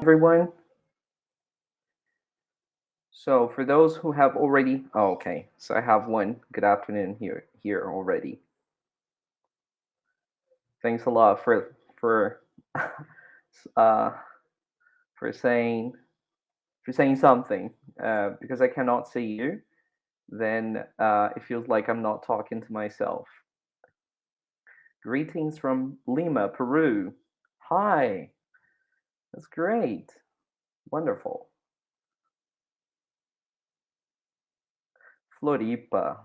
everyone. So for those who have already, oh, okay. So I have one. Good afternoon here already. Thanks a lot for uh for saying something. Because I cannot see you, then it feels like I'm not talking to myself. Greetings from Lima, Peru. Hi. That's great. Wonderful. Floripa.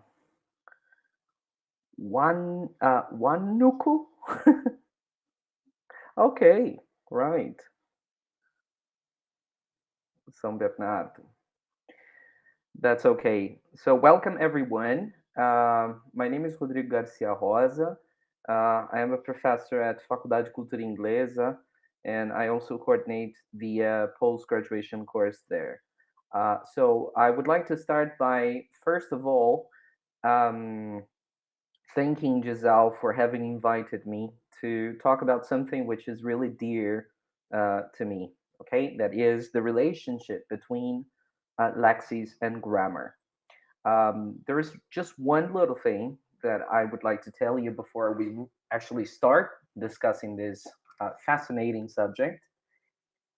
Wanuku. Okay, right. São Bernardo. That's okay. So, welcome everyone. My name is Rodrigo Garcia Rosa. I am a professor at Faculdade de Cultura Inglesa, and I also coordinate the post-graduation course there. So, I would like to start by, first of all, um, thanking Giselle for having invited me to talk about something which is really dear to me. Okay, that is the relationship between lexis and grammar. There is just one little thing that I would like to tell you before we actually start discussing this fascinating subject.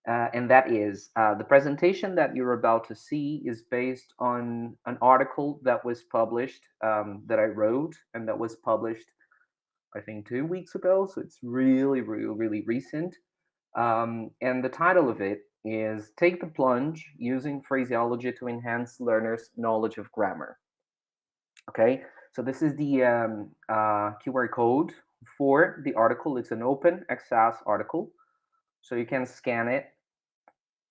And that is the presentation that you're about to see is based on an article that was published, that I wrote, and that was published, I think, 2 weeks ago. So it's really, really, really recent. And the title of it is Take the Plunge Using Phraseology to Enhance Learners' Knowledge of Grammar. Okay, so this is the QR code for the article. It's an open access article, so you can scan it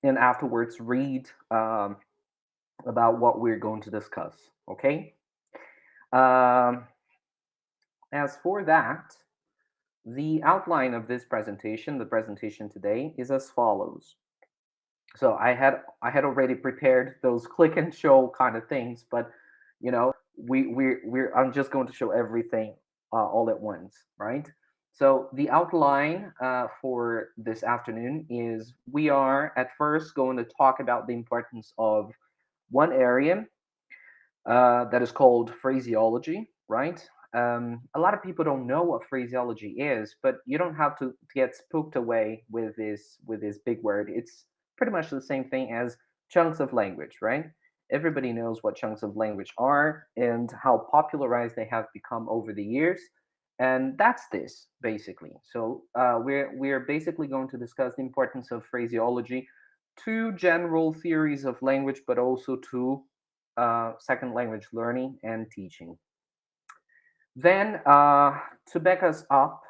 and afterwards read about what we're going to discuss. Okay. Um, as for that, the outline of this presentation, the presentation today, is as follows. So I had already prepared those click and show kind of things, but we're I'm just going to show everything all at once, right? So the outline for this afternoon is we are at first going to talk about the importance of one area that is called phraseology, right? A lot of people don't know what phraseology is, but you don't have to get spooked away with this big word. It's pretty much the same thing as chunks of language, right? Everybody knows what chunks of language are and how popularized they have become over the years, and that's this basically. So we're basically going to discuss the importance of phraseology to general theories of language, but also to second language learning and teaching. Then, to back us up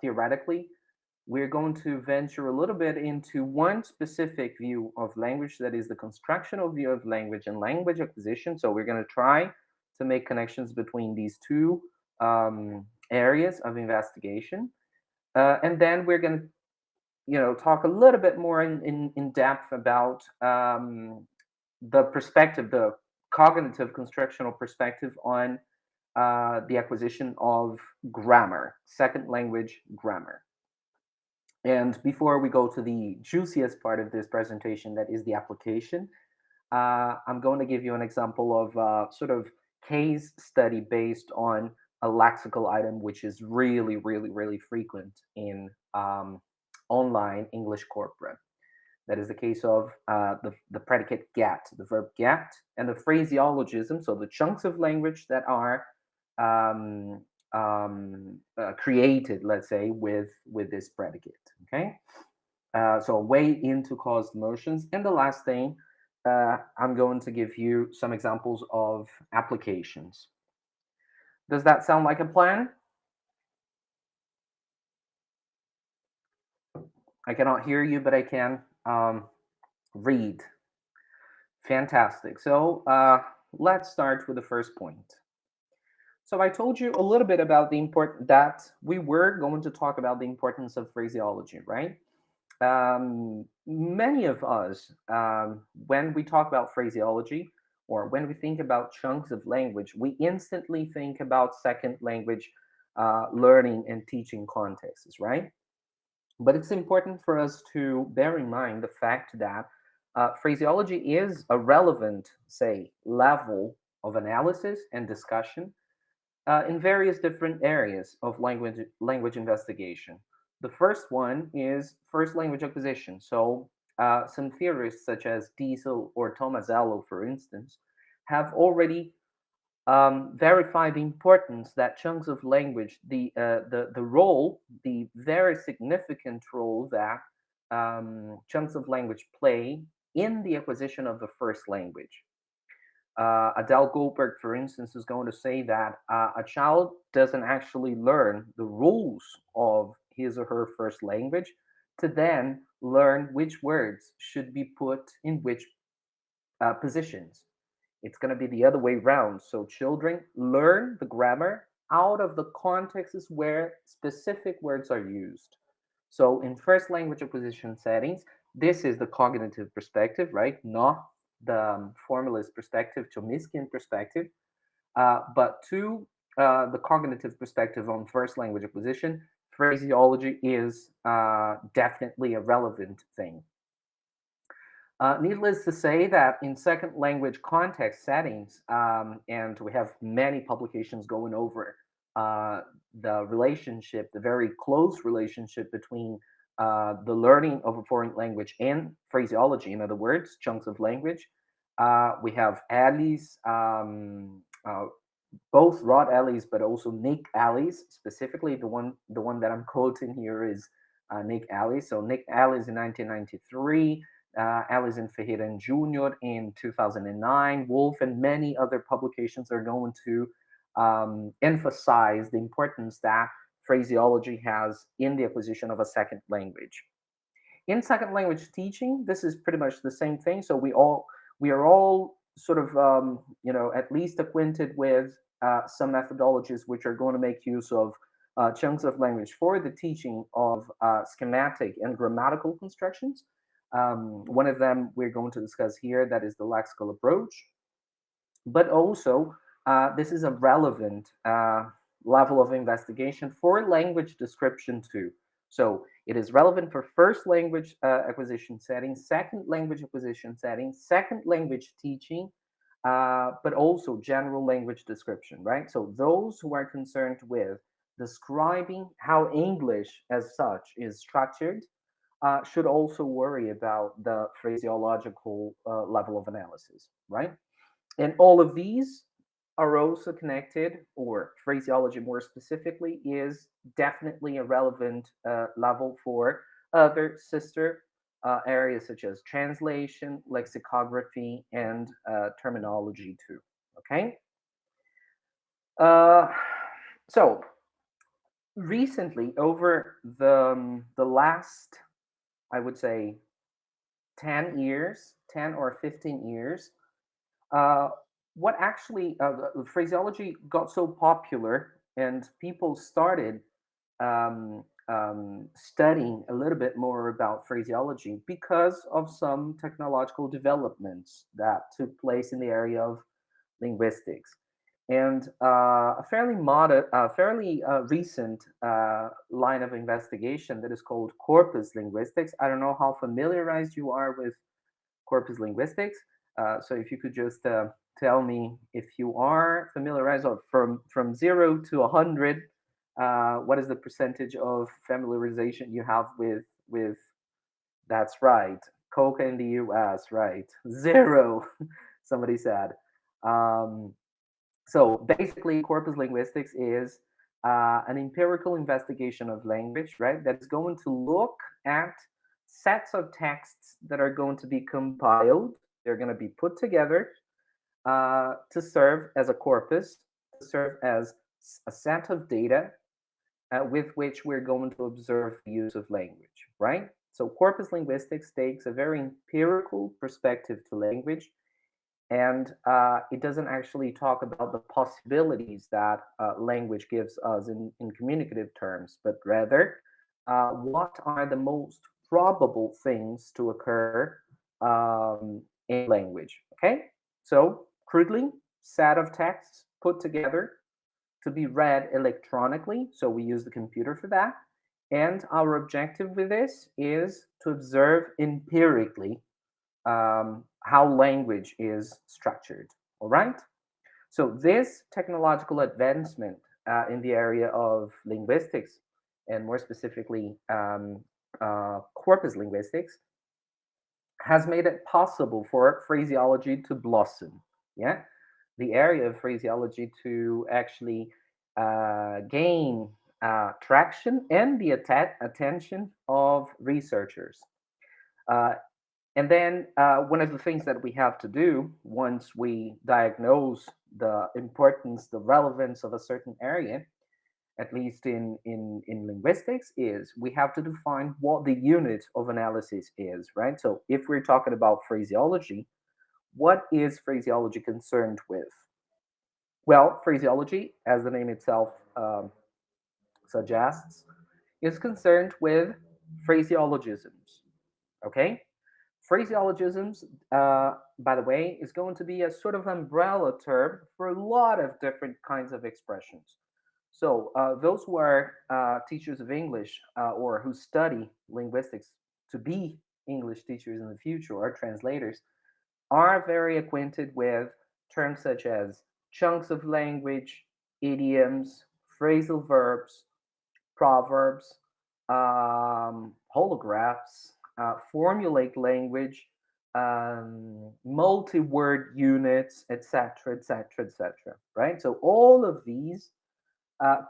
theoretically, we're going to venture a little bit into one specific view of language, that is the constructional view of language and language acquisition. So, we're going to try to make connections between these two areas of investigation. And then we're going to talk a little bit more in depth about the perspective, the cognitive constructional perspective on the acquisition of grammar, second language grammar. And before we go to the juiciest part of this presentation, that is the application, I'm going to give you an example of sort of case study based on a lexical item, which is really, really, really frequent in online English corpora. That is the case of the predicate get, the verb get, and the phraseologism, so the chunks of language that are created, let's say, with this predicate. Okay, so a way into caused motions. And the last thing, I'm going to give you some examples of applications. Does that sound like a plan? I cannot hear you, but I can read. Fantastic. So let's start with the first point. So I told you a little bit about the important that we were going to talk about the importance of phraseology, right? Many of us, when we talk about phraseology or when we think about chunks of language, we instantly think about second language learning and teaching contexts, right? But it's important for us to bear in mind the fact that phraseology is a relevant, say, level of analysis and discussion in various different areas of language investigation. The first one is first language acquisition. So some theorists such as Diesel or Tomasello, for instance, have already verify the importance that chunks of language, the role, the very significant role that chunks of language play in the acquisition of the first language. Adele Goldberg, for instance, is going to say that a child doesn't actually learn the rules of his or her first language to then learn which words should be put in which positions. It's going to be the other way around. So children learn the grammar out of the contexts where specific words are used. So in first language acquisition settings, this is the cognitive perspective, right? Not the formalist perspective, Chomskyan perspective, but to the cognitive perspective on first language acquisition, phraseology is definitely a relevant thing. Needless to say that in second language context settings, and we have many publications going over uh, the relationship, the very close relationship between the learning of a foreign language and phraseology, in other words, chunks of language. We have Alice, both Rod Ellis, but also Nick Ellis. Specifically, the one that I'm quoting here is Nick Ellis. So Nick Ellis in 1993, Ellis and Ferreira Jr. in 2009, Wolf and many other publications are going to emphasize the importance that phraseology has in the acquisition of a second language. In second language teaching, this is pretty much the same thing. So we are all sort of at least acquainted with some methodologies which are going to make use of chunks of language for the teaching of schematic and grammatical constructions. One of them we're going to discuss here, that is the lexical approach. But also, this is a relevant level of investigation for language description too. So it is relevant for first language acquisition settings, second language acquisition settings, second language teaching, but also general language description, right? So those who are concerned with describing how English as such is structured should also worry about the phraseological level of analysis, right? And all of these are also connected, or phraseology more specifically, is definitely a relevant level for other sister areas such as translation, lexicography, and terminology too. Okay. Uh, so recently, over the last, I would say, 10 years, 10 or 15 years, uh, what actually phraseology got so popular and people started studying a little bit more about phraseology because of some technological developments that took place in the area of linguistics. And fairly recent line of investigation that is called corpus linguistics. I don't know how familiarized you are with corpus linguistics. So if you could just tell me if you are familiarized, or from 0 to 100, what is the percentage of familiarization you have with? That's right, coca in the U.S. Right, zero. Somebody said. Um, so basically, corpus linguistics is an empirical investigation of language, right? That is going to look at sets of texts that are going to be compiled. They're going to be put together to serve as a corpus, to serve as a set of data with which we're going to observe the use of language, right? So corpus linguistics takes a very empirical perspective to language, and it doesn't actually talk about the possibilities that language gives us in communicative terms, but rather what are the most probable things to occur in language. Okay, so crudely, set of texts put together to be read electronically, so we use the computer for that, And our objective with this is to observe empirically how language is structured. All right? So, this technological advancement in the area of linguistics, and more specifically, corpus linguistics, has made it possible for phraseology to blossom. Yeah, the area of phraseology to actually gain traction and the attention of researchers. Uh, and then one of the things that we have to do once we diagnose the importance, the relevance of a certain area, at least in linguistics, is we have to define what the unit of analysis is, right? So if we're talking about phraseology, what is phraseology concerned with? Well, phraseology, as the name itself suggests, is concerned with phraseologisms. Okay? Phraseologisms, by the way, is going to be a sort of umbrella term for a lot of different kinds of expressions. So, those who are teachers of English or who study linguistics to be English teachers in the future or translators are very acquainted with terms such as chunks of language, idioms, phrasal verbs, proverbs, holographs, formulaic language, multi-word units, etc., etc., etc. Right? So all of these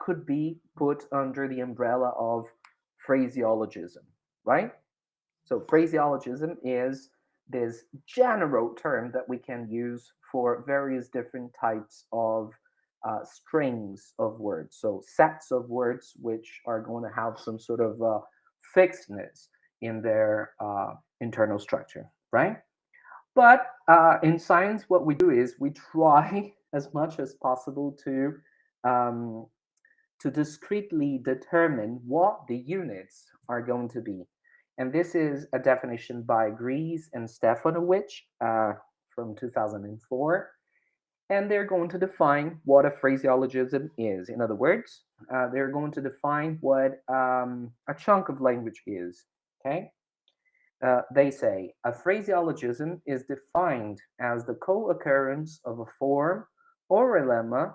could be put under the umbrella of phraseologism. Right? So phraseologism is this general term that we can use for various different types of strings of words. So sets of words which are going to have some sort of fixedness in their internal structure, right? But in science, what we do is we try as much as possible um, to discretely determine what the units are going to be. And this is a definition by Gries and Stefanowicz from 2004. And they're going to define what a phraseologism is. In other words, they're going to define what a chunk of language is. Okay? They say a phraseologism is defined as the co occurrence of a form or a lemma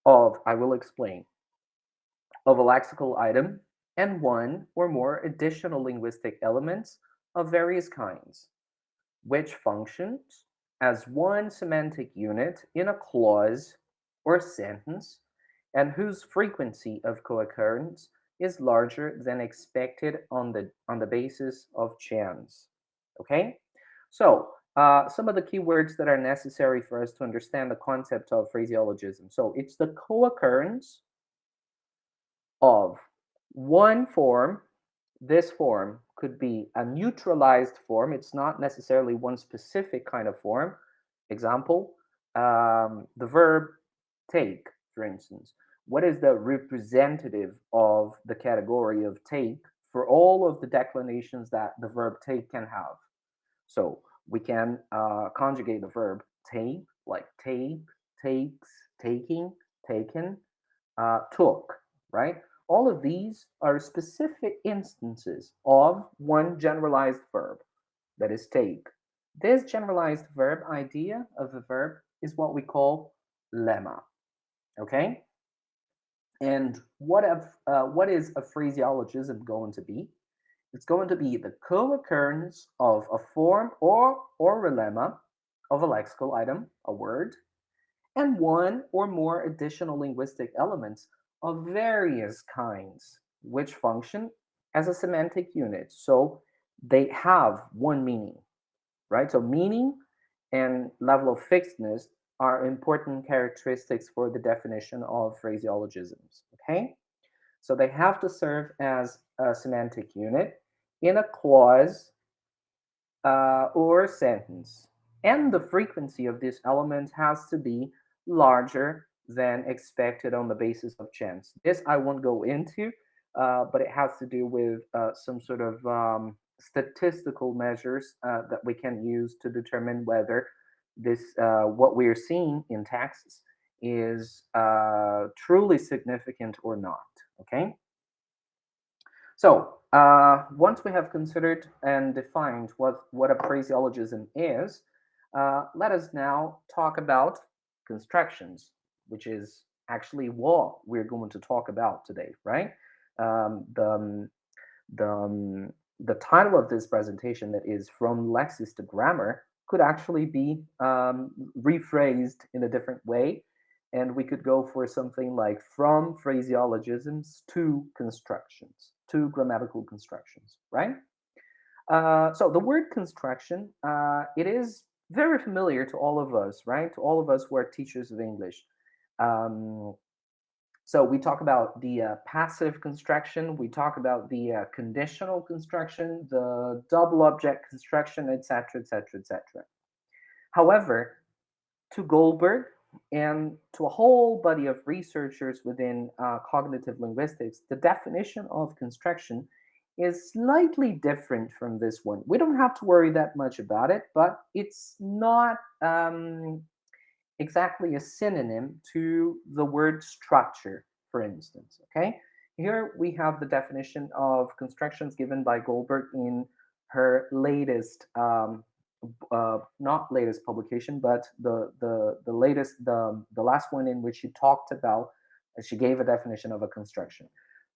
of, I will explain, of a lexical item and one or more additional linguistic elements of various kinds, which functions as one semantic unit in a clause or sentence and whose frequency of co-occurrence is larger than expected on the basis of chance. Okay? So, some of the keywords that are necessary for us to understand the concept of phraseologism. So, it's the co-occurrence of one form. This form could be a neutralized form. It's not necessarily one specific kind of form. Example, the verb take, for instance. What is the representative of the category of take for all of the declinations that the verb take can have? So we can conjugate the verb take, like take, takes, taking, taken, took, right? All of these are specific instances of one generalized verb, that is take. This generalized verb idea of the verb is what we call lemma, okay? And what is a phraseologism going to be? It's going to be the co-occurrence of a form or a lemma of a lexical item, a word, and one or more additional linguistic elements of various kinds, which function as a semantic unit. So they have one meaning, right? So meaning and level of fixedness are important characteristics for the definition of phraseologisms, okay? So they have to serve as a semantic unit in a clause or sentence. And the frequency of this element has to be larger than expected on the basis of chance. This I won't go into, but it has to do with some sort of statistical measures that we can use to determine whether this what we are seeing in texts is truly significant or not. Okay. So, once we have considered and defined what a phraseologism is, let us now talk about constructions, which is actually what we're going to talk about today, right? Um, the, um, the title of this presentation, that is From Lexis to Grammar, could actually be rephrased in a different way. And we could go for something like From Phraseologisms to Constructions, to Grammatical Constructions, right? So the word construction, it is very familiar to all of us, right? To all of us who are teachers of English. Um, so we talk about the passive construction, we talk about the conditional construction, the double object construction, etc., etc., etc. However, to Goldberg and to a whole body of researchers within cognitive linguistics, the definition of construction is slightly different from this one. We don't have to worry that much about it, but it's not exactly a synonym to the word structure, for instance. Okay, here we have the definition of constructions given by Goldberg in her latest, not latest publication, but the latest, the last one, in which she talked about, she gave a definition of a construction.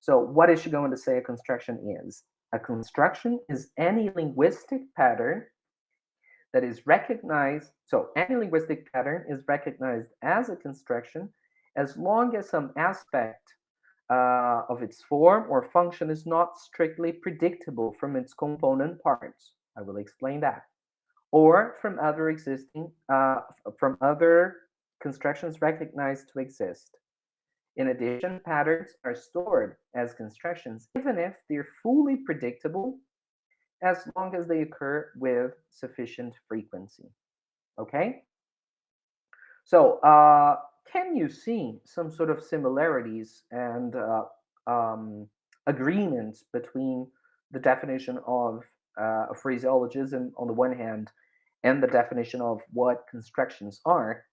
So what is she going to say a construction is? A construction is any linguistic pattern that is recognized. So any linguistic pattern is recognized as a construction as long as some aspect of its form or function is not strictly predictable from its component parts. I will explain that. Or from other constructions recognized to exist. In addition, patterns are stored as constructions even if they're fully predictable, as long as they occur with sufficient frequency. Okay? So, can you see some sort of similarities and agreements between the definition of a phraseologism on the one hand and the definition of what constructions are?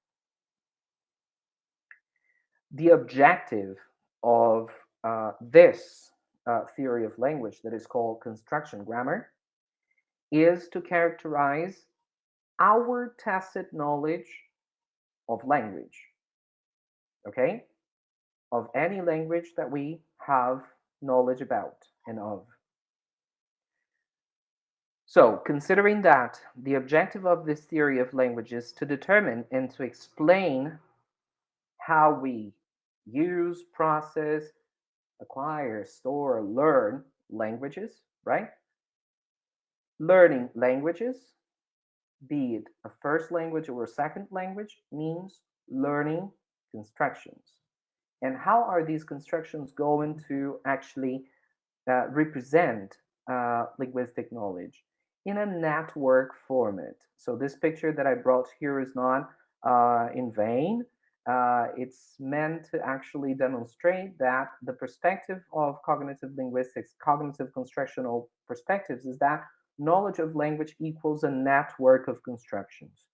The objective of this theory of language, that is called construction grammar, is to characterize our tacit knowledge of language, okay? Of any language that we have knowledge about and of. So, considering that the objective of this theory of language is to determine and to explain how we use, process, acquire, store, learn languages, right? Learning languages, be it a first language or a second language, means learning constructions. And how are these constructions going to actually represent linguistic knowledge in a network format? So this picture that I brought here is not in vain. It's meant to actually demonstrate that the perspective of cognitive linguistics, cognitive constructional perspectives, is that knowledge of language equals a network of constructions.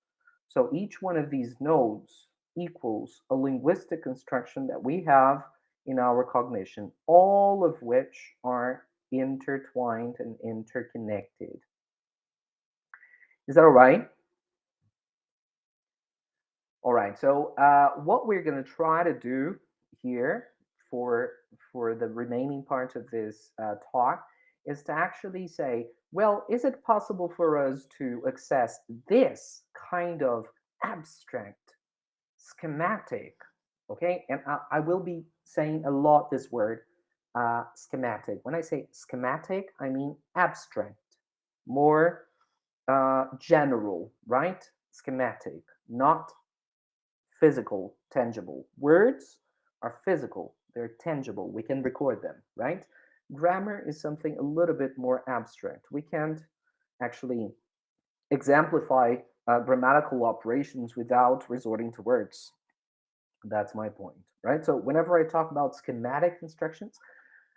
So each one of these nodes equals a linguistic construction that we have in our cognition, all of which are intertwined and interconnected. Is that all right? All right. So what we're going to try to do here for for the remaining part of this talk is to actually say, well, is it possible for us to access this kind of abstract schematic? Okay, and I will be saying a lot this word schematic. When I say schematic, I mean abstract, more general, right? Schematic, not physical, tangible. Words are physical, they're tangible, we can record them, right? Grammar is something a little bit more abstract. We can't actually exemplify grammatical operations without resorting to words. That's my point, right? So whenever I talk about schematic instructions,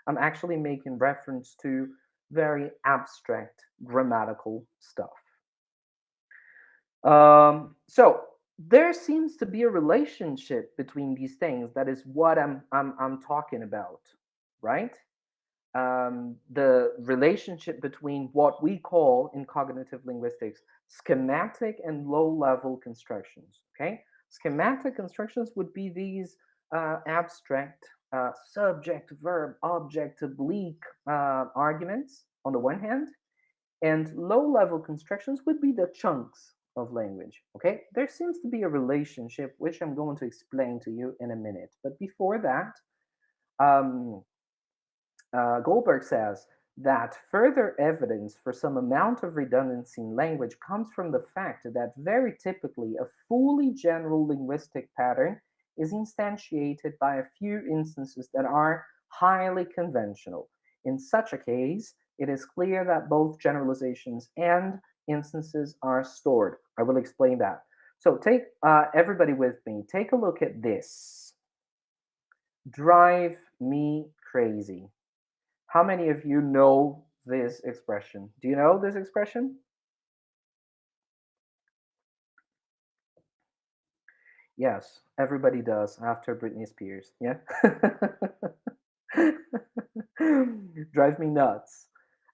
I'm actually making reference to very abstract grammatical stuff. So there seems to be a relationship between these things. That is what I'm talking about, right? the relationship between what we call in cognitive linguistics schematic and low level constructions. Okay, schematic constructions would be these abstract subject, verb, object, oblique arguments on the one hand, and low level constructions would be the chunks of language. Okay, there seems to be a relationship which I'm going to explain to you in a minute. But before that, um, Goldberg says that further evidence for some amount of redundancy in language comes from the fact that very typically a fully general linguistic pattern is instantiated by a few instances that are highly conventional. In such a case, it is clear that both generalizations and instances are stored. I will explain that. So take everybody with me. Take a look at this. Drive me crazy. How many of you know this expression? Do you know this expression? Yes, everybody does after Britney Spears. Yeah. Drive me nuts.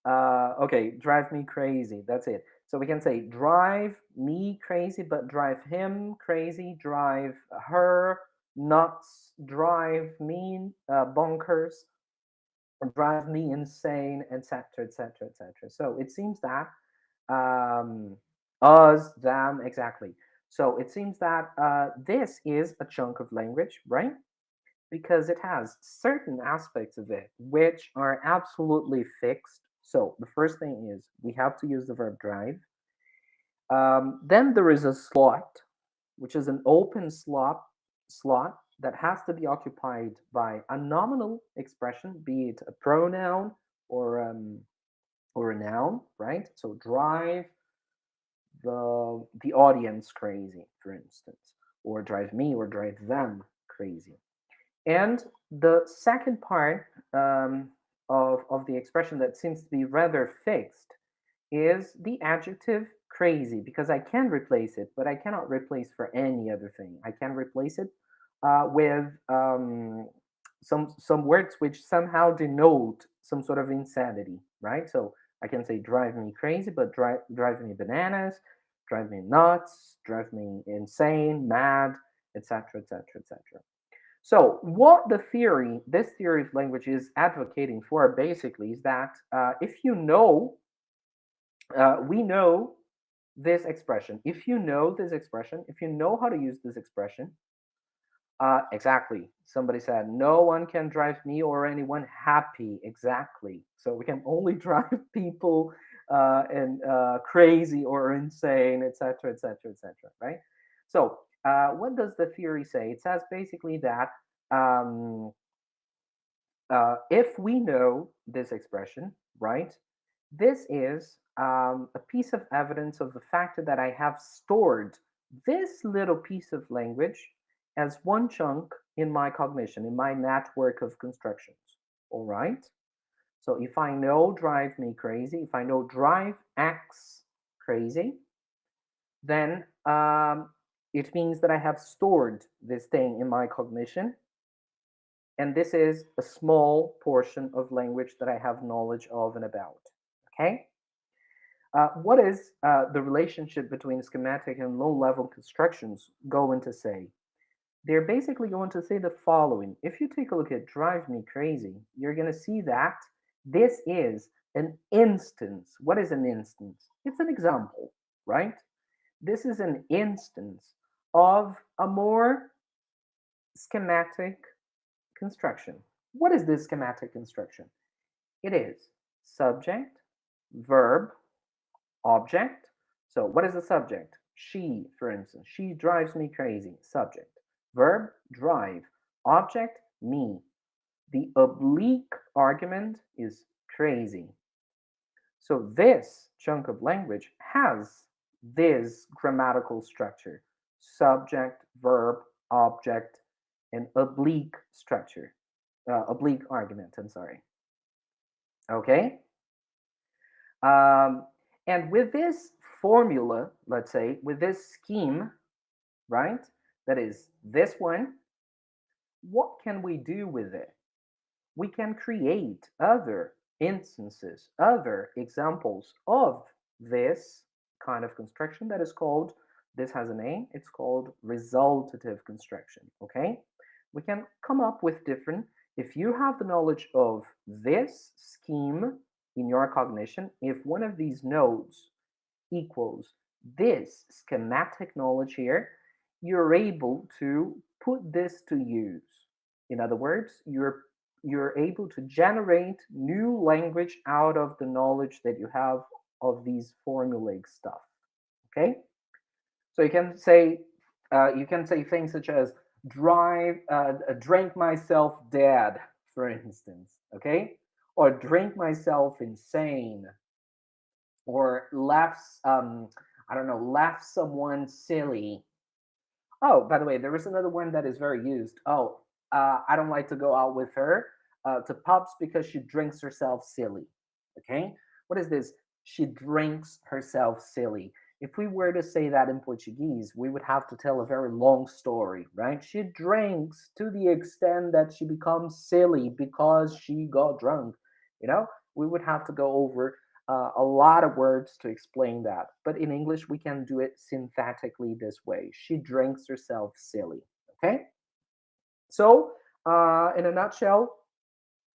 Okay, drive me crazy. That's it. So we can say drive me crazy, but drive him crazy, drive her nuts, drive me bonkers, drive me insane, etc., etc., etc. So it seems that um, us, them, exactly. So it seems that this is a chunk of language, right? Because it has certain aspects of it which are absolutely fixed. So the first thing is we have to use the verb drive. Then there is a slot, which is an open slot that has to be occupied by a nominal expression, be it a pronoun or um, or a noun, right? So drive the audience crazy, for instance, or drive me or drive them crazy. And the second part of the expression that seems to be rather fixed is the adjective crazy, because I can replace it, but I cannot replace for any other thing. I can replace it with some words which somehow denote some sort of insanity, right? So I can say drive me crazy, but drive me bananas, drive me nuts, drive me insane, mad, etc., etc., etc. So, what this theory of language is advocating for basically is that if you know, we know this expression. If you know this expression, if you know how to use this expression, exactly. Somebody said, no one can drive me or anyone happy. Exactly. So we can only drive people and crazy or insane, etc., etc., etc. Right? So what does the theory say? It says basically that um, if we know this expression, right, this is a piece of evidence of the fact that I have stored this little piece of language as one chunk in my cognition, in my network of constructions. All right? So if I know drive me crazy, if I know drive X crazy, then it means that I have stored this thing in my cognition, and this is a small portion of language that I have knowledge of and about. Okay? What is the relationship between schematic and low level constructions going to say? They're basically going to say the following. If you take a look at drive me crazy, you're going to see that this is an instance. What is an instance? It's an example, right? This is an instance of a more schematic construction. What is this schematic construction? It is subject, verb, object. So, what is the subject? She, for instance. She drives me crazy. Subject. Verb, drive. Object, me. The oblique argument is crazy. So, this chunk of language has this grammatical structure: subject, verb, object, and oblique structure. Oblique argument, I'm sorry. Okay? Um, and with this formula, let's say, with this scheme, right, that is this one, what can we do with it? we can create other instances, other examples of this kind of construction that is called, this has a name, it's called resultative construction, okay? We can come up with different, if you have the knowledge of this scheme in your cognition, if one of these nodes equals this schematic knowledge here, you're able to put this to use. In other words, you're able to generate new language out of the knowledge that you have of these formulaic stuff. Okay, so you can say things such as drink myself dead, for instance. Okay, or drink myself insane, or laughs I don't know, laugh someone silly. Oh, by the way, there is another one that is very used. Oh, I don't like to go out with her to pubs because she drinks herself silly. Okay, what is this? She drinks herself silly. If we were to say that in Portuguese, we would have to tell a very long story, right? She drinks to the extent that she becomes silly because she got drunk. You know, we would have to go over a lot of words to explain that. But in English, we can do it synthetically this way. She drinks herself silly. Okay? So, in a nutshell,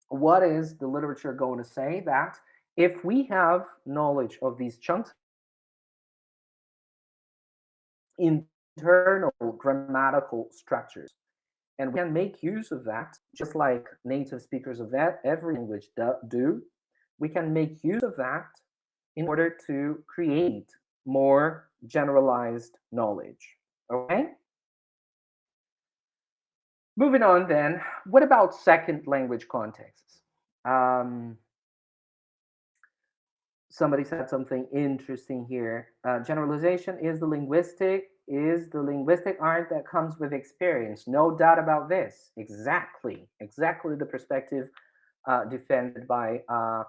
what is the literature going to say? That if we have knowledge of these chunks of information, internal grammatical structures, and we can make use of that, just like native speakers of every language do, we can make use of that in order to create more generalized knowledge. Okay? Moving on then, what about second language contexts? Um, Somebody said something interesting here. Generalization is the linguistic art that comes with experience. No doubt about this. Exactly the perspective defended by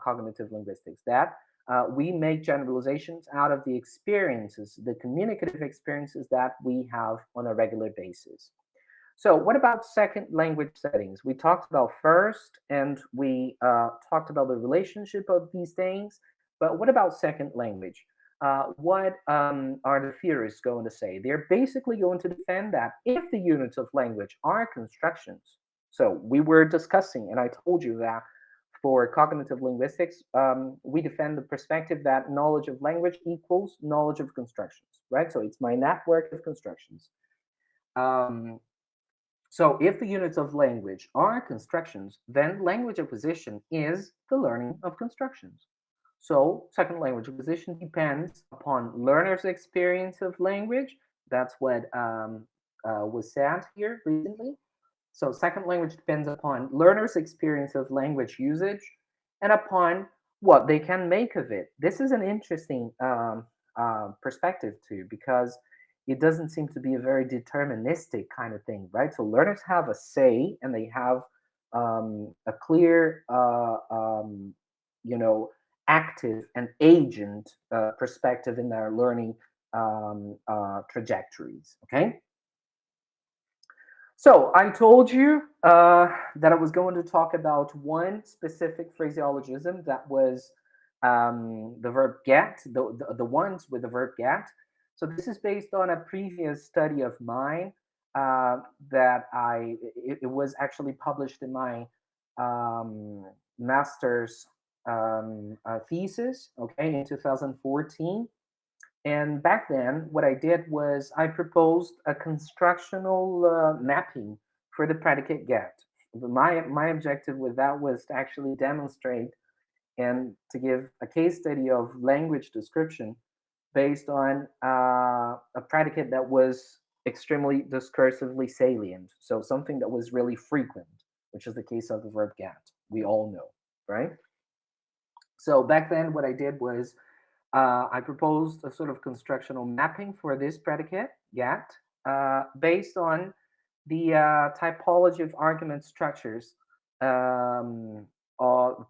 cognitive linguistics. That we make generalizations out of the experiences, the communicative experiences that we have on a regular basis. So, what about second language settings? We talked about first, and we talked about the relationship of these things. But what about second language? What are the theorists going to say? They're basically going to defend that if the units of language are constructions. So, we were discussing, and I told you that for cognitive linguistics, we defend the perspective that knowledge of language equals knowledge of constructions, right? So, it's my network of constructions. Um, so if the units of language are constructions, then language acquisition is the learning of constructions. So second language acquisition depends upon learner's experience of language. That's what was said here recently. So second language depends upon learner's experience of language usage and upon what they can make of it. This is an interesting perspective too, because it doesn't seem to be a very deterministic kind of thing, right? So learners have a say and they have a clear, you know, active and agent perspective in their learning trajectories. Okay. So I told you that I was going to talk about one specific phraseologism that was the verb get, the ones with the verb get. So this is based on a previous study of mine that it was actually published in my um, master's thesis, okay, in 2014. And back then, what I did was I proposed a constructional mapping for the predicate get. My objective with that was to actually demonstrate and to give a case study of language description based on a predicate that was extremely discursively salient. So something that was really frequent, which is the case of the verb get. We all know, right? So back then, what I did was I proposed a sort of constructional mapping for this predicate, get, based on the typology of argument structures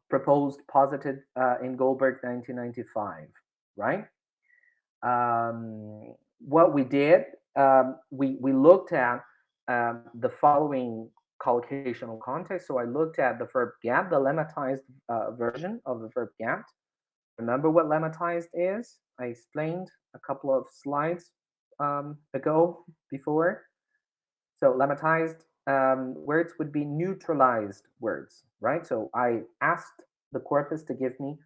proposed, posited in Goldberg 1995, right? What we did, we looked at the following collocational context. So I looked at the verb get, the lemmatized version of the verb get. Remember what lemmatized is? I explained a couple of slides ago before. So lemmatized words would be neutralized words, right? So I asked the corpus to give me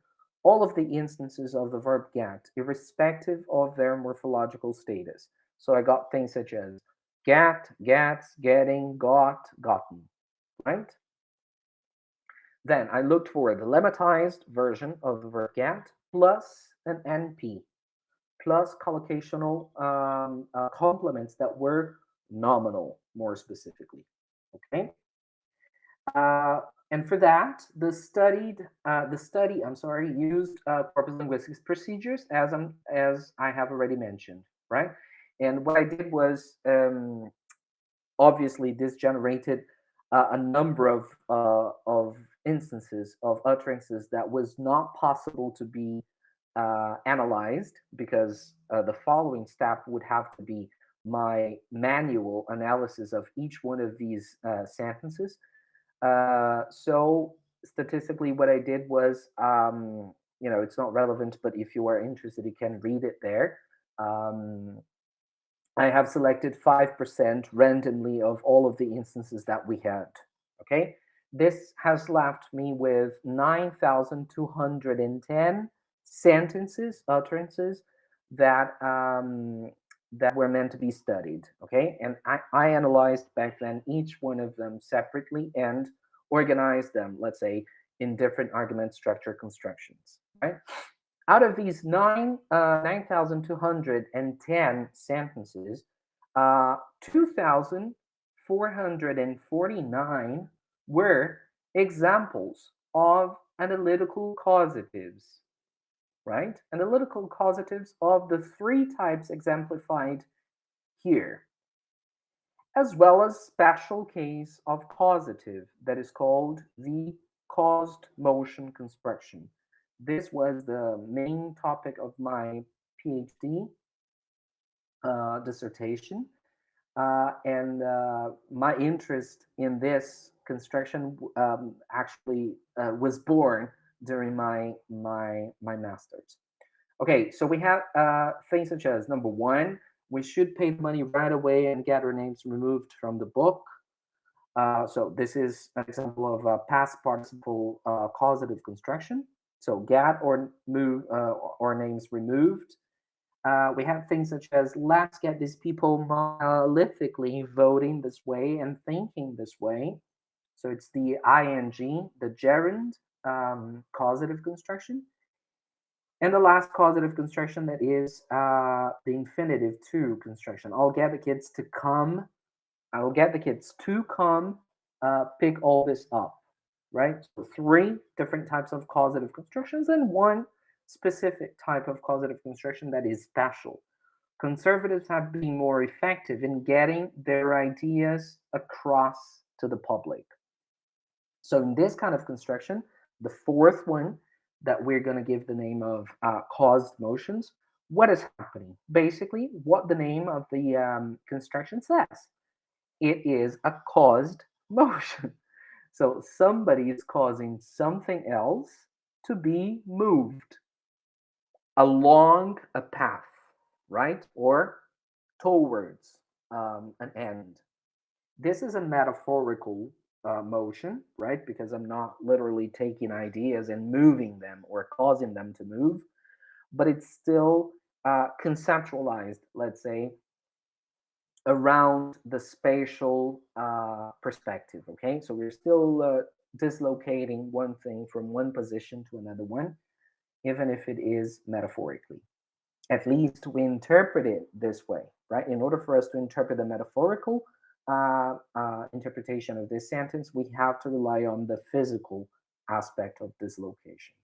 all of the instances of the verb get, irrespective of their morphological status. So I got things such as get, gets, getting, got, gotten, right? Then I looked for the lemmatized version of the verb get plus an NP, plus collocational complements that were nominal, more specifically. Okay, uh, and for that, the study used corpus linguistics procedures as I have already mentioned, right? And what I did was obviously this generated a number of instances of utterances that was not possible to be analyzed because the following step would have to be my manual analysis of each one of these sentences. So statistically, what I did was, it's not relevant, but if you are interested, you can read it there. Um, I have selected 5% randomly of all of the instances that we had. Okay. This has left me with 9,210 sentences, utterances that were meant to be studied. Okay. And I analyzed back then each one of them separately and organized them, let's say, in different argument structure constructions. Right. Out of these 9,210 sentences, 2,449 were examples of analytical causatives, right? Analytical causatives of the three types exemplified here, as well as special case of causative that is called the caused motion construction. This was the main topic of my PhD dissertation, and my interest in this construction actually was born during my master's. Okay, so we have things such as number one, we should pay the money right away and get our names removed from the book. So this is an example of a past participle causative construction. So get or move or names removed. We have things such as let's get these people monolithically voting this way and thinking this way. So it's the ing, the gerund causative construction. And the last causative construction that is the infinitive to construction. I will get the kids to come pick all this up, right? So three different types of causative constructions and one specific type of causative construction that is special. Conservatives have been more effective in getting their ideas across to the public. So in this kind of construction, the fourth one that we're going to give the name of caused motions, what is happening? Basically, what the name of the construction says. It is a caused motion. So somebody is causing something else to be moved along a path, right? Or towards an end. This is a metaphorical motion, right? Because I'm not literally taking ideas and moving them or causing them to move, but it's still conceptualized, let's say, around the spatial perspective. Okay, so we're still dislocating one thing from one position to another one, even if it is metaphorically. At least we interpret it this way, right? In order for us to interpret the metaphorical interpretation of this sentence, we have to rely on the physical aspect of dislocation.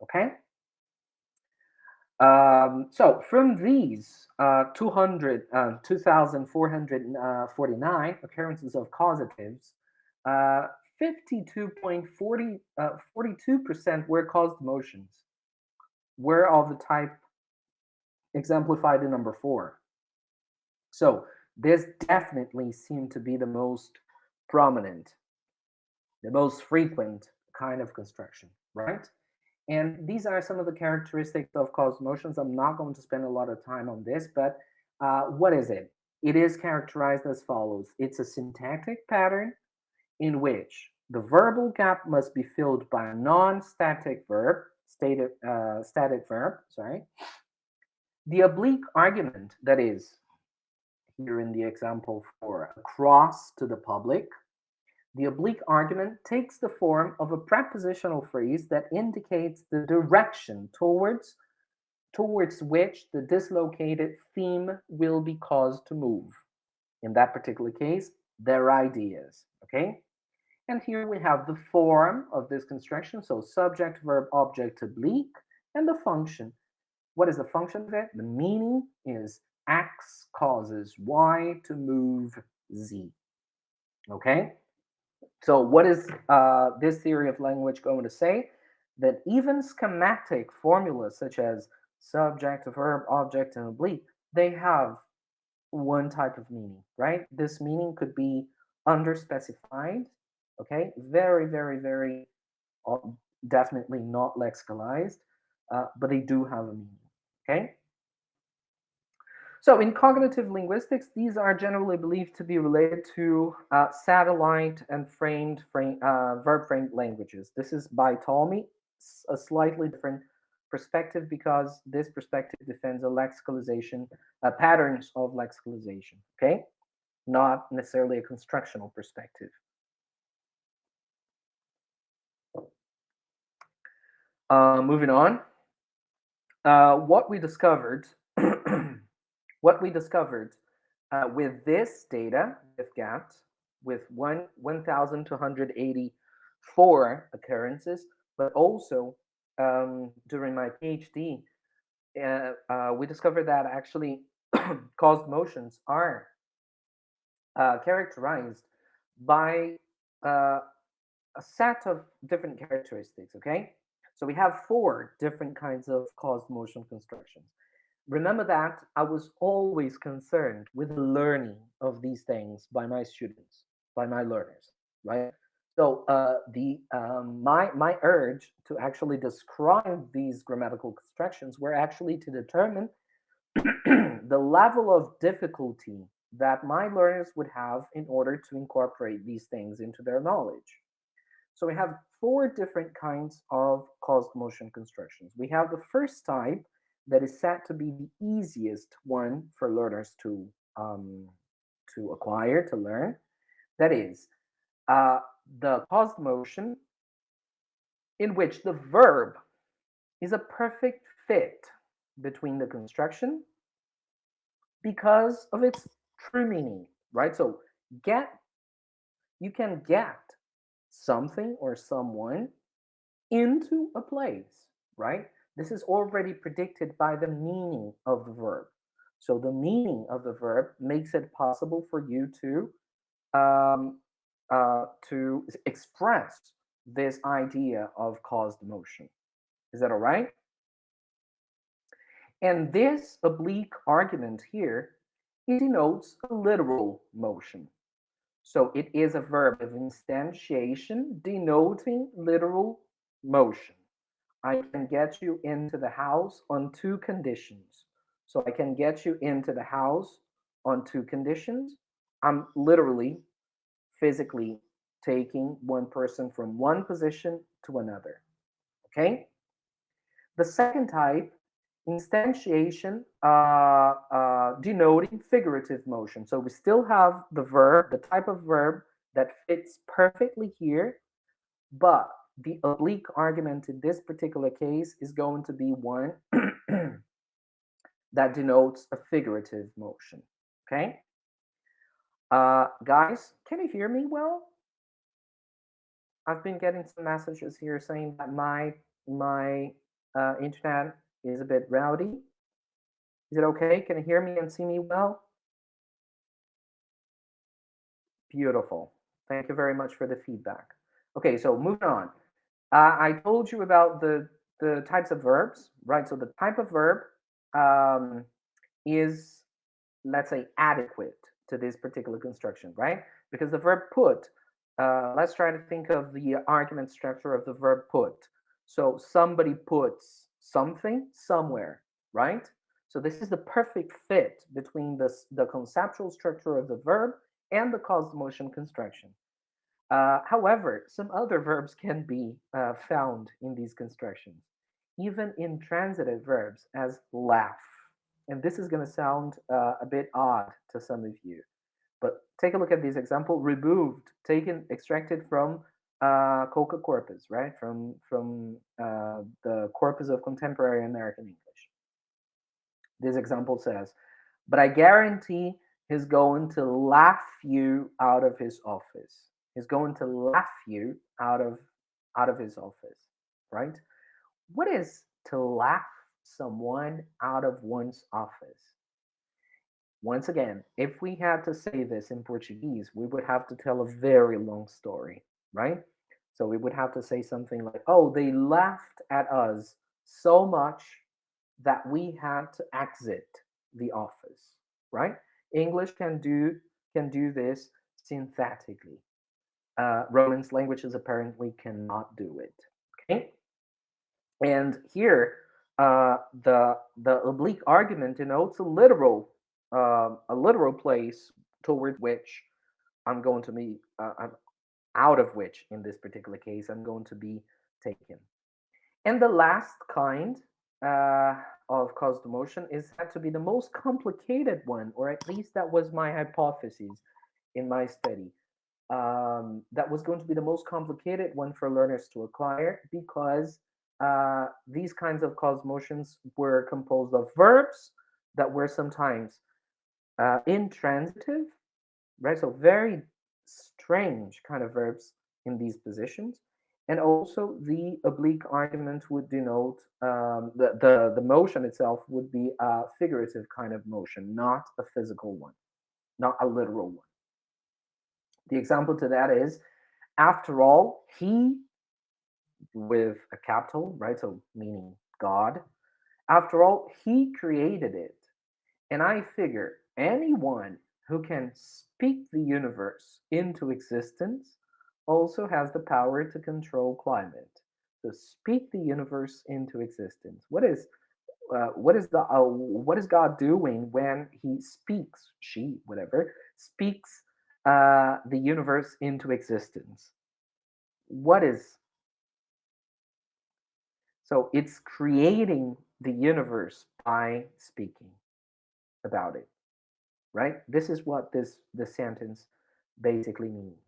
Okay? So from these 2,449 occurrences of causatives, 52.42% were caused motions, were of the type exemplified in number 4. So this definitely seemed to be the most prominent, the most frequent kind of construction, right? And these are some of the characteristics of caused motions. I'm not going to spend a lot of time on this, but what is it? It is characterized as follows. It's a syntactic pattern in which the verbal gap must be filled by a non-static verb, static verb, sorry. The oblique argument, that is, here in the example for across to the public, the oblique argument takes the form of a prepositional phrase that indicates the direction towards which the dislocated theme will be caused to move. In that particular case, their ideas, okay? And here we have the form of this construction, so subject, verb, object, oblique, and the function. What is the function of it? The meaning is X causes Y to move Z, okay? So what is this theory of language going to say? That even schematic formulas such as subject, verb, object, and oblique, they have one type of meaning, right? This meaning could be underspecified, okay? Very, very, very definitely not lexicalized, but they do have a meaning, okay? So in cognitive linguistics, these are generally believed to be related to satellite and verb-framed languages. This is by Ptolemy, a slightly different perspective because this perspective defends a lexicalization, patterns of lexicalization, okay? Not necessarily a constructional perspective. Moving on, what we discovered with this data, with GAT, with 1,284 occurrences, but also during my PhD, we discovered that actually caused motions are characterized by a set of different characteristics, okay? So we have 4 different kinds of caused motion constructions. Remember that I was always concerned with the learning of these things by my students, by my learners, right? So my urge to actually describe these grammatical constructions were actually to determine the level of difficulty that my learners would have in order to incorporate these things into their knowledge. So we have 4 different kinds of caused motion constructions. We have the first type that is said to be the easiest one for learners to acquire, to learn. That is the caused motion in which the verb is a perfect fit between the construction because of its true meaning, right? So you can get something or someone into a place, right? This is already predicted by the meaning of the verb. So the meaning of the verb makes it possible for you to express this idea of caused motion. Is that all right? And this oblique argument here, it denotes a literal motion. So it is a verb of instantiation denoting literal motion. I can get you into the house on 2 conditions. So I can get you into the house on 2 conditions. I'm literally, physically taking one person from one position to another. Okay? The second type, instantiation, denoting figurative motion. So we still have the verb, the type of verb that fits perfectly here, but the oblique argument in this particular case is going to be one that denotes a figurative motion. Okay? Guys, can you hear me well? I've been getting some messages here saying that my internet is a bit rowdy. Is it okay? Can you hear me and see me well? Beautiful. Thank you very much for the feedback. Okay, so moving on. I told you about the types of verbs, right? So the type of verb is, let's say, adequate to this particular construction, right? Because the verb put Let's try to think of the argument structure of the verb put. So somebody puts something somewhere, right? So this is the perfect fit between the conceptual structure of the verb and the caused motion construction. However, some other verbs can be found in these constructions, even intransitive verbs as laugh. And this is going to sound a bit odd to some of you. But take a look at this example: removed, taken, extracted from coca corpus, right? From the corpus of contemporary American English. This example says, "But I guarantee he's going to laugh you out of his office. He's going to laugh you out of his office," right? What is to laugh someone out of one's office? Once again, if we had to say this in Portuguese, we would have to tell a very long story, right? So we would have to say something like, "Oh, they laughed at us so much that we had to exit the office," right? English can do this synthetically. Romance languages apparently cannot do it. Okay, and here, the oblique argument denotes a literal place toward which I'm going to be, out of which, in this particular case, I'm going to be taken. And the last kind uh, of caused motion is said to be the most complicated one, or at least that was my hypothesis in my study. That was going to be the most complicated one for learners to acquire because these kinds of caused motions were composed of verbs that were sometimes intransitive, right? So very strange kind of verbs in these positions. And also the oblique argument would denote the motion itself would be a figurative kind of motion, not a physical one, not a literal one. The example to that is, after all, he, with a capital, right? So meaning God, after all, he created it. And I figure anyone who can speak the universe into existence also has the power to control climate. To speak the universe into existence. What is God doing when He speaks? She, whatever, speaks the universe into existence. What is So it's creating the universe by speaking about it, right? This is what this sentence basically means.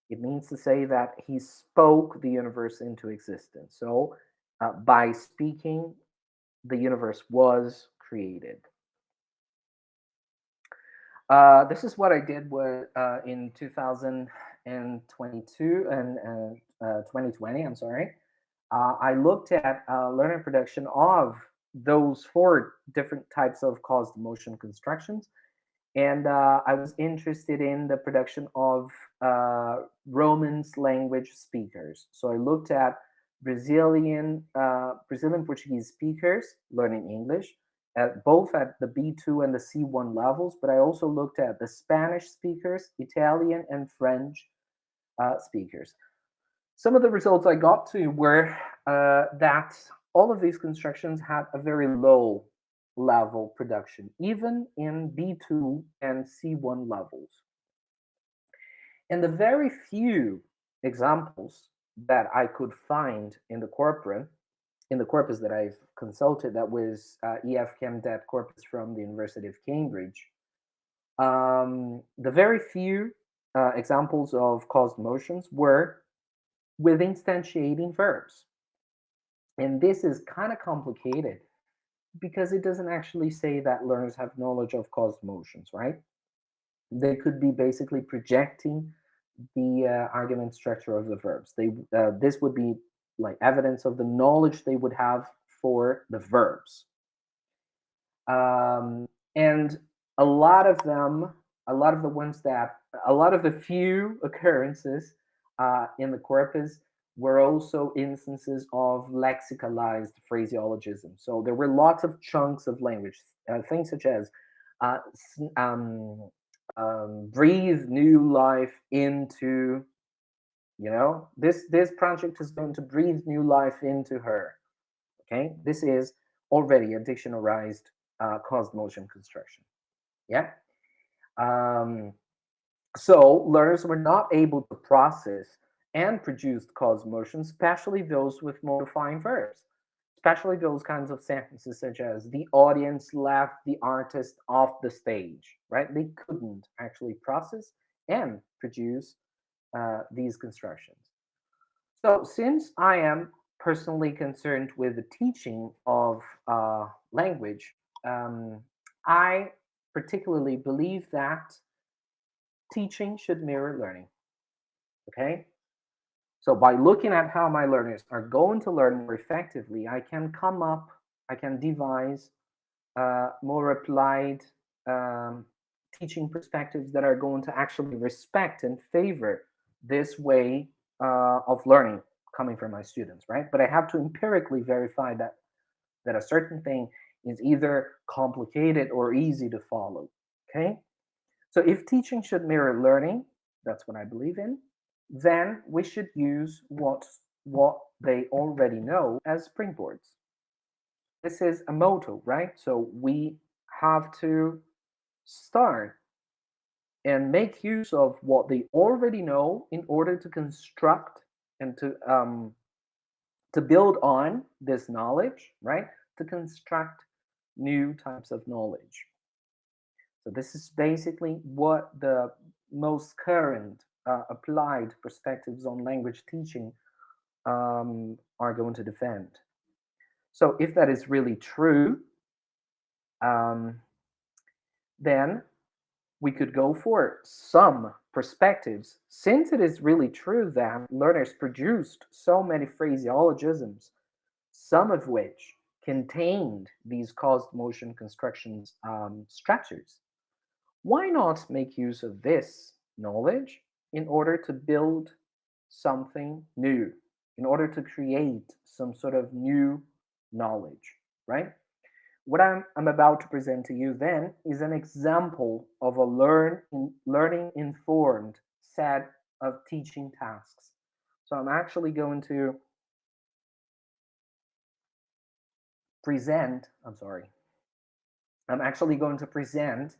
It means to say that he spoke the universe into existence. So by speaking, the universe was created. This is what I did in 2022 and 2020. I'm sorry. I looked at learner production of those four different types of caused motion constructions, and I was interested in the production of Romance language speakers. So I looked at Brazilian Portuguese speakers learning English, both at the B2 and the C1 levels, but I also looked at the Spanish speakers, Italian, and French speakers. Some of the results I got to were that all of these constructions had a very low level production, even in B2 and C1 levels. And the very few examples that I could find in the corpus that I've consulted, that was EF ChemDet corpus from the University of Cambridge, the very few examples of caused motions were with instantiating verbs. And this is kind of complicated because it doesn't actually say that learners have knowledge of caused motions, right? They could be basically projecting the argument structure of the verbs. This would be like evidence of the knowledge they would have for the verbs. And a lot of them, a lot of the few occurrences in the corpus were also instances of lexicalized phraseologism. So there were lots of chunks of language, things such as uh, breathe new life into You know, this project is going to breathe new life into her. Okay, this is already a dictionarized caused motion construction. Yeah. Um, so learners were not able to process and produce caused motions, especially those with modifying verbs, especially those kinds of sentences such as the audience left the artist off the stage, right? They couldn't actually process and produce these constructions. So, since I am personally concerned with the teaching of language, um, I particularly believe that teaching should mirror learning. Okay. So, by looking at how my learners are going to learn more effectively, I can come up, I can devise more applied um, teaching perspectives that are going to actually respect and favor this way of learning coming from my students, right? But I have to empirically verify that a certain thing is either complicated or easy to follow. Okay, so if teaching should mirror learning, that's what I believe in. Then we should use what they already know as springboards. This is a motto, right? So we have to start and make use of what they already know in order to construct and to build on this knowledge, right? To construct new types of knowledge. So this is basically what the most current applied perspectives on language teaching are going to defend. So if that is really true, um, then we could go for some perspectives, since it is really true that learners produced so many phraseologisms, some of which contained these caused motion constructions structures. Why not make use of this knowledge in order to build something new, in order to create some sort of new knowledge, right? What I'm about to present to you then is an example of a learning informed set of teaching tasks. So I'm actually going to I'm sorry, I'm actually going to present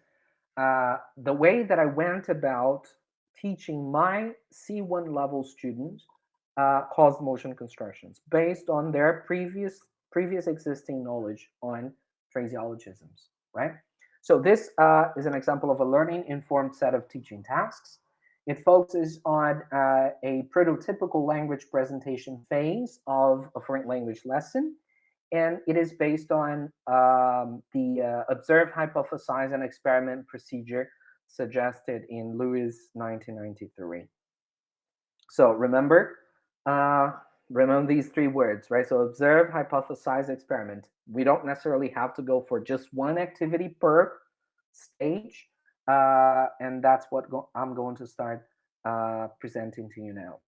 the way that I went about teaching my C1 level students caused motion constructions based on their previous existing knowledge on phraseologisms, right? So this is an example of a learning informed set of teaching tasks. It focuses on a prototypical language presentation phase of a foreign language lesson, and it is based on the observe, hypothesize, and experiment procedure suggested in Lewis 1993. So uh, remember these three words, right? So observe, hypothesize, experiment. We don't necessarily have to go for just one activity per stage, and that's what I'm going to start presenting to you now.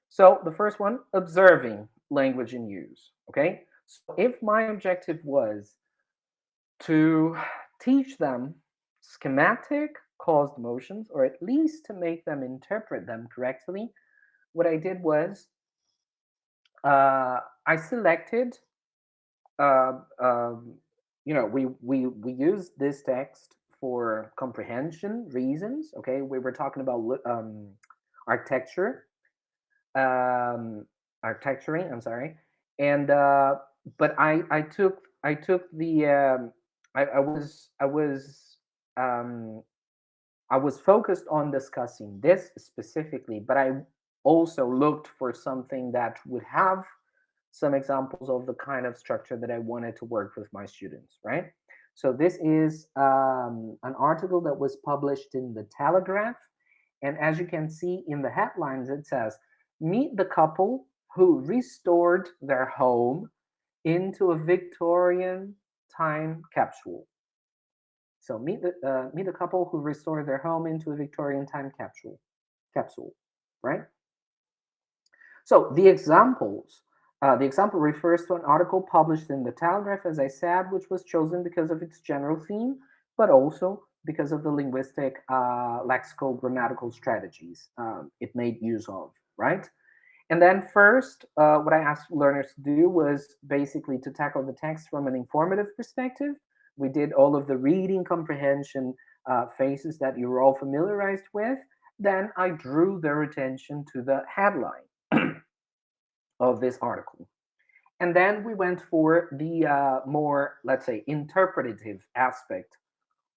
So the first one, observing language in use. Okay. So if my objective was to teach them schematic caused motions, or at least to make them interpret them correctly, what I did was I selected, uh, um, we use this text for comprehension reasons. Okay, we were talking about architecture, um, architecturing. I'm sorry, and but I took the um, I was focused on discussing this specifically, but I also looked for something that would have some examples of the kind of structure that I wanted to work with my students, right? So this is an article that was published in the Telegraph. And as you can see in the headlines, it says, meet the couple who restored their home into a Victorian time capsule. So meet the couple who restored their home into a Victorian time capsule, right? So the example refers to an article published in the Telegraph, as I said, which was chosen because of its general theme, but also because of the linguistic lexical grammatical strategies it made use of, right? And then first, what I asked learners to do was basically to tackle the text from an informative perspective. We did all of the reading comprehension phases that you were all familiarized with. Then I drew their attention to the headline of this article. And then we went for the more, let's say, interpretative aspect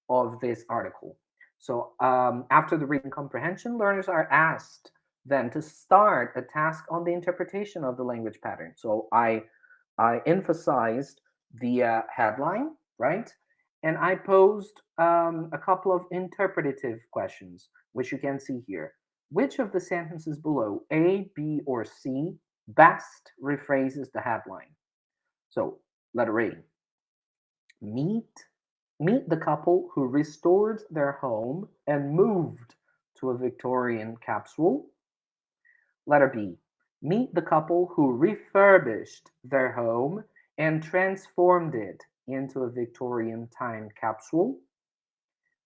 of this article. So after the reading comprehension, learners are asked then to start a task on the interpretation of the language pattern. So I emphasized the headline, right? And I posed a couple of interpretative questions, which you can see here. Which of the sentences below, A, B, or C, best rephrases the headline? So, letter A, meet meet the couple who restored their home and moved to a Victorian capsule. Letter B, meet the couple who refurbished their home and transformed it into a Victorian time capsule.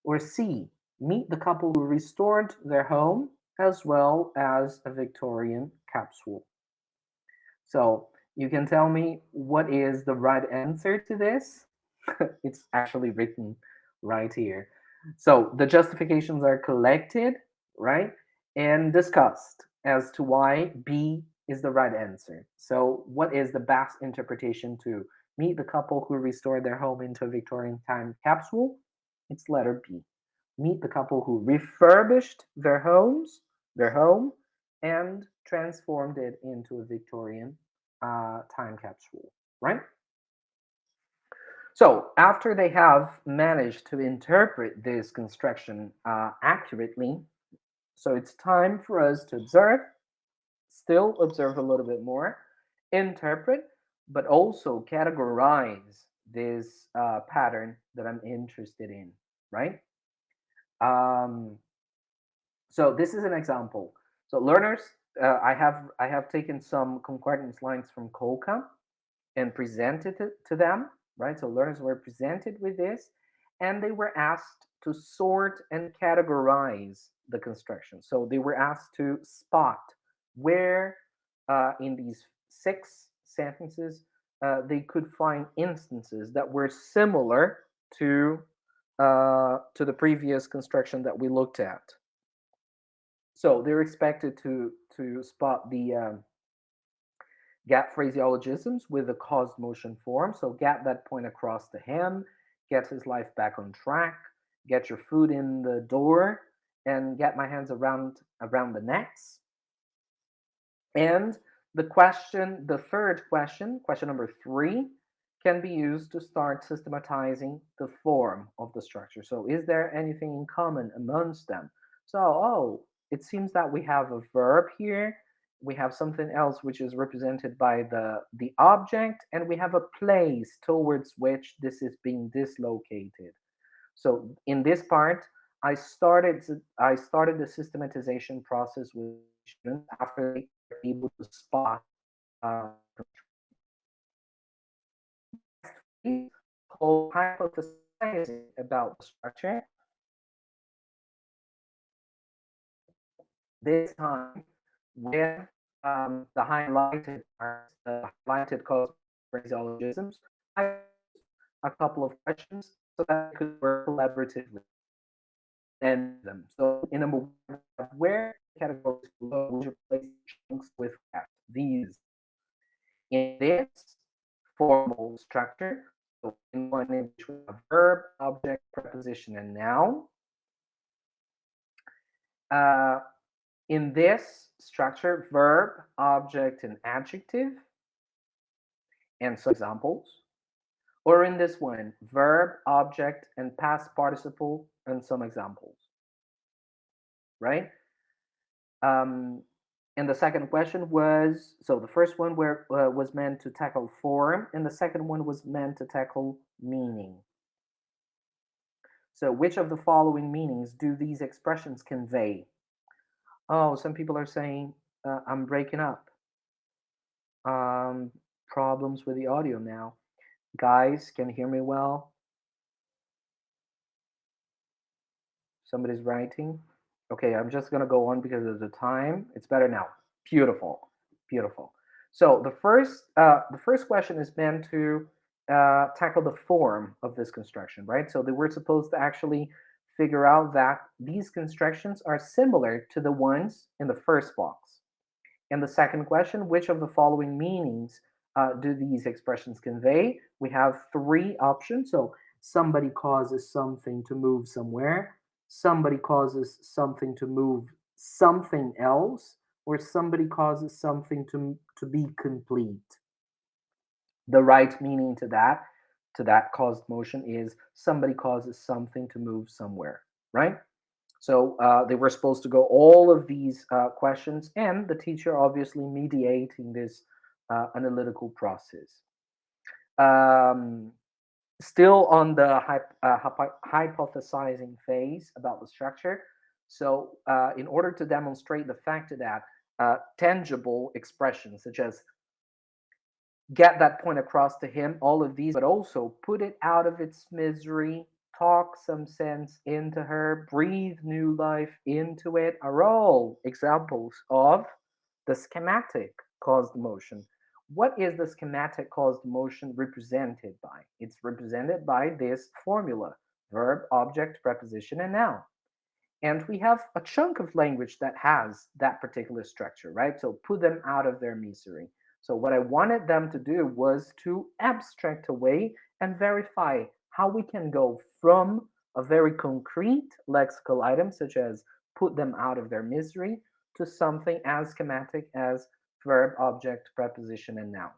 Or C, meet the couple who restored their home as well as a Victorian capsule. So you can tell me what is the right answer to this? It's actually written right here. So the justifications are collected, right, and discussed as to why B is the right answer. So, what is the best interpretation to meet the couple who restored their home into a Victorian time capsule? It's letter B. Meet the couple who refurbished their home, and transformed it into a Victorian time capsule, right? So after they have managed to interpret this construction accurately, so it's time for us to observe, still observe a little bit more, interpret, but also categorize this pattern that I'm interested in, right? Um, so this is an example. So learners, I have taken some concordance lines from Kolka and presented it to them, right? So learners were presented with this, and they were asked to sort and categorize the construction. So they were asked to spot where in these 6 sentences they could find instances that were similar to the previous construction that we looked at. So they're expected to spot the get phraseologisms with a caused motion form. So get that point across to him, get his life back on track, get your food in the door, and get my hands around the necks. And the third question, question number 3, can be used to start systematizing the form of the structure. So is there anything in common amongst them? So, oh, it seems that we have a verb here, we have something else which is represented by the object, and we have a place towards which this is being dislocated. So in this part, I started the systematization process with students after they were able to spot uh, called hypothesizing about the structure. This time with the highlighted parts, the highlighted cause phraseologisms, I a couple of questions so that I could work collaboratively and them. So in number 1, where categories below would you place chunks with that? These in this formal structure. So in one in which we have verb, object, preposition, and noun. Uh, in this structure, verb, object, and adjective, and some examples. Or in this one, verb, object, and past participle, and some examples, right? Um, and the second question was, so the first one was meant to tackle form, and the second one was meant to tackle meaning. So which of the following meanings do these expressions convey? Oh, some people are saying, I'm breaking up. Um, Problems with the audio now. Guys, can you hear me well? Somebody's writing. Okay, I'm just gonna go on because of the time. It's better now. Beautiful, beautiful. So the first question is meant to tackle the form of this construction, right? So they were supposed to actually figure out that these constructions are similar to the ones in the first box. And the second question, which of the following meanings do these expressions convey? We have three options. So somebody causes something to move somewhere, somebody causes something to move something else, or somebody causes something to be complete. The right meaning to that caused motion is somebody causes something to move somewhere, right? So they were supposed to go all of these questions, and the teacher obviously mediating this analytical process. Um, Still on the hypothesizing phase about the structure. So in order to demonstrate the fact that tangible expressions such as get that point across to him, all of these, but also put it out of its misery, talk some sense into her, breathe new life into it, are all examples of the schematic caused motion. What is the schematic caused motion represented by? It's represented by this formula: verb, object, preposition, and noun. And we have a chunk of language that has that particular structure, right? So put them out of their misery. So what I wanted them to do was to abstract away and verify how we can go from a very concrete lexical item, such as put them out of their misery, to something as schematic as verb, object, preposition, and noun.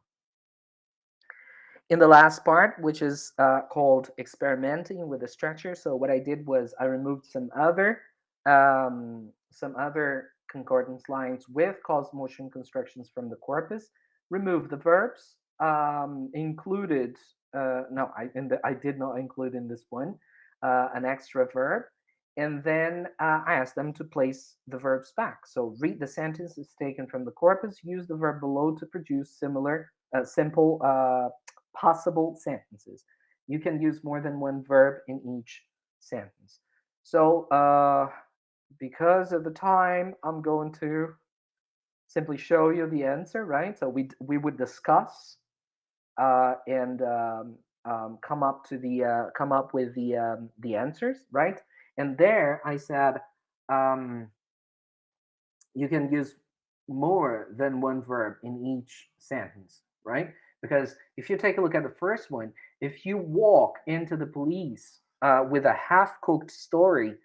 In the last part, which is called experimenting with the structure. So what I did was I removed some other concordance lines with cause motion constructions from the corpus, removed the verbs, included no, I did not include in this one an extra verb, and then I asked them to place the verbs back. So read the sentence is taken from the corpus, use the verb below to produce similar simple possible sentences. You can use more than one verb in each sentence. So because of the time, I'm going to simply show you the answer, right? So we would discuss and come up with the answers, right? And there I said um, you can use more than one verb in each sentence, right? Because if you take a look at the first one, if you walk into the police with a half-cooked story,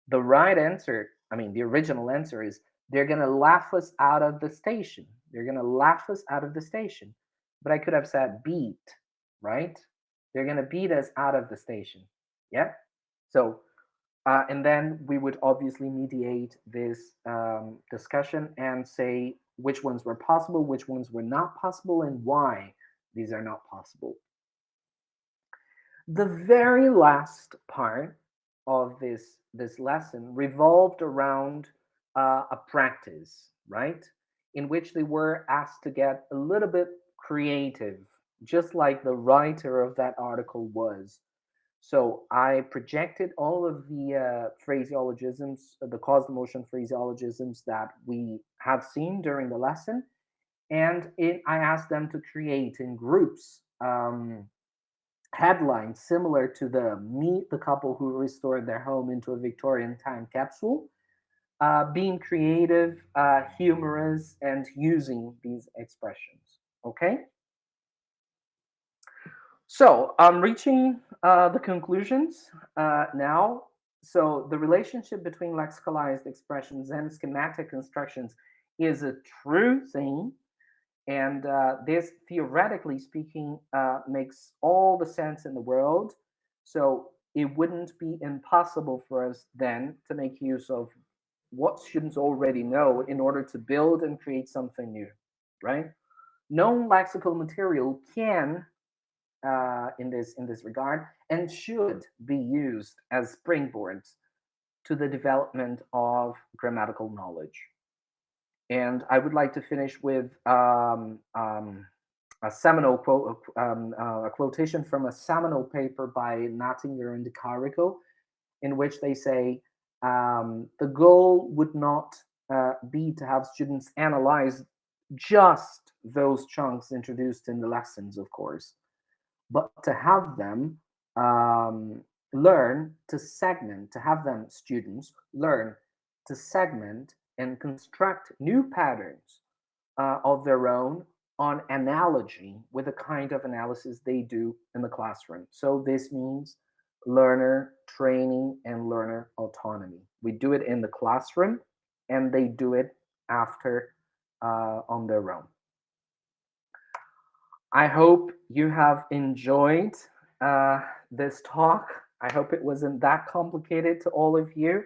the right answer, I mean, the original answer is they're going to laugh us out of the station. They're going to laugh us out of the station. But I could have said beat, right? They're going to beat us out of the station. Yeah? So and then we would obviously mediate this discussion and say which ones were possible, which ones were not possible, and why these are not possible. The very last part of this lesson revolved around a practice, right? In which they were asked to get a little bit creative, just like the writer of that article was. So I projected all of the phraseologisms, the caused motion phraseologisms that we have seen during the lesson, and I asked them to create in groups headlines similar to the "Meet the couple who restored their home into a Victorian time capsule," being creative, humorous, and using these expressions. Okay? So I'm reaching the conclusions now. So the relationship between lexicalized expressions and schematic constructions is a true thing. And this, theoretically speaking, makes all the sense in the world. So it wouldn't be impossible for us then to make use of what students already know in order to build and create something new, right? Known lexical material can in this regard and should be used as springboards to the development of grammatical knowledge. And I would like to finish with a seminal quote, a quotation from a seminal paper by Nottinger and DiCarico, in which they say, the goal would not be to have students analyze just those chunks introduced in the lessons, of course, but to have them learn to segment, to have them, students, learn to segment and construct new patterns of their own on analogy with the kind of analysis they do in the classroom. So this means learner training and learner autonomy. We do it in the classroom and they do it after on their own. I hope you have enjoyed uh, this talk. I hope it wasn't that complicated to all of you.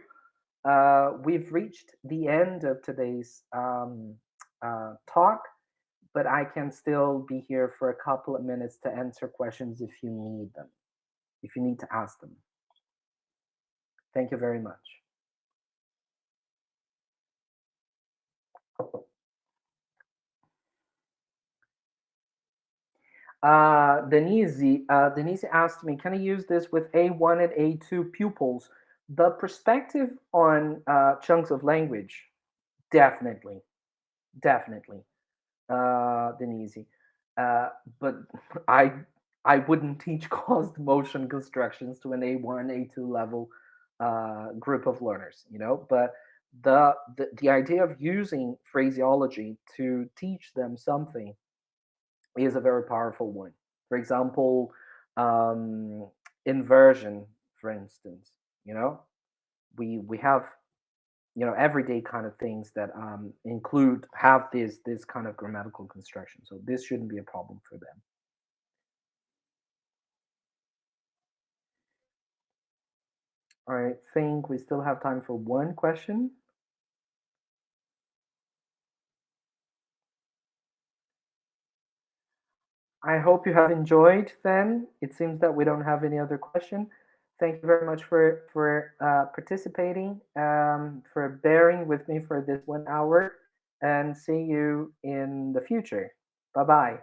We've reached the end of today's talk, but I can still be here for a couple of minutes to answer questions if you need them, if you need to ask them. Thank you very much. Denise asked me, can I use this with A1 and A2 pupils? The perspective on chunks of language, definitely, definitely, Denise. Uh, but I I wouldn't teach caused motion constructions to an A1, A2 level group of learners, you know. But the idea of using phraseology to teach them something is a very powerful one. For example, um, inversion, for instance, you know, we have everyday kind of things that include have this kind of grammatical construction. So this shouldn't be a problem for them. I think we still have time for one question. I hope you have enjoyed then. It seems that we don't have any other question. Thank you very much for participating, for bearing with me for this 1 hour, and see you in the future. Bye bye.